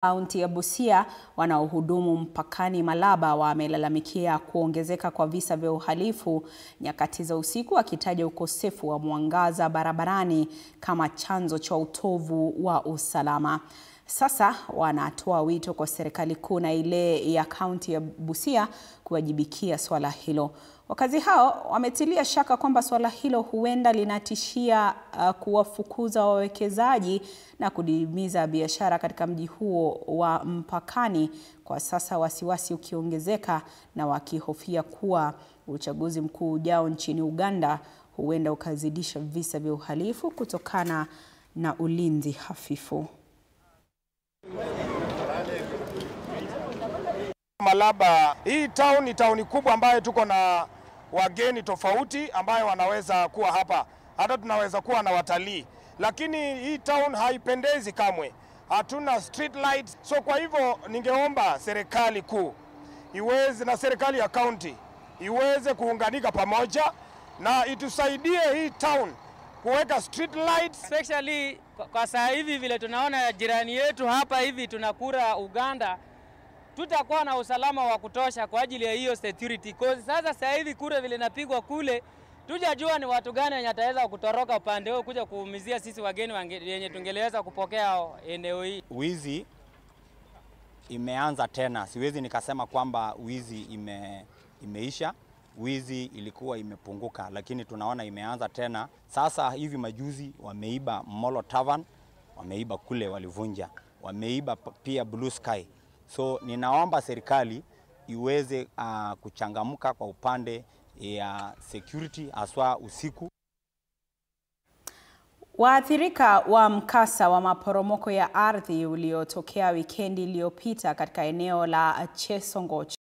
Kaunti ya Busia wanaohudumu mpakani Malaba wamelalamikia kuongezeka kwa visa vya uhalifu nyakati za usiku, wakitaja ukosefu wa mwangaza barabarani kama chanzo cha utovu wa usalama. Sasa wanatoa wito kwa serikali kuu na ile ya kaunti ya Busia kuwajibikia swala hilo. Wakazi hao wametilia shaka kwamba swala hilo huenda linatishia kuwafukuza wawekezaji na kudidimiza biashara katika mji huo wa mpakani, kwa sasa wasiwasi ukiongezeka na wakihofia kuwa uchaguzi mkuu ujao nchini Uganda huenda ukazidisha visa vya uhalifu kutokana na ulinzi hafifu. Malaba, hii town ni town kubwa ambayo tuko na wageni tofauti ambayo wanaweza kuwa hapa. Hata tunaweza kuwa na watalii. Lakini hii town haipendezi kamwe. Hatuna street lights. So kwa hivyo ningeomba serikali kuu iweze na serikali ya county iweze kuunganika pamoja na itusaidie hii town kuweka street lights. Especially kwa saa hivi vile tunaona jirani yetu hapa hivi tunakura Uganda, tutakuwa na usalama wa kutosha kwa ajili ya hiyo security. Cause sasa saa hivi kure vile napigwa kule, tujajua ni watu gani wenye ataweza kutoroka upande huo kuja kuumizia sisi wageni wenye tungeleweza kupokea eneo hii. Wizi imeanza tena. Siwezi nikasema kwamba wizi imeisha. Wizi ilikuwa imepunguka, lakini tunaona imeanza tena. Sasa hivi majuzi wameiba Molo Tavern, wameiba kule walivunja. Wameiba pia Blue Sky. So ninaomba serikali iweze kuchangamka kwa upande ya security aswa usiku. Waathirika wa mkasa wa maporomoko ya ardhi uliotokea wikendi iliyopita katika eneo la Chesongoch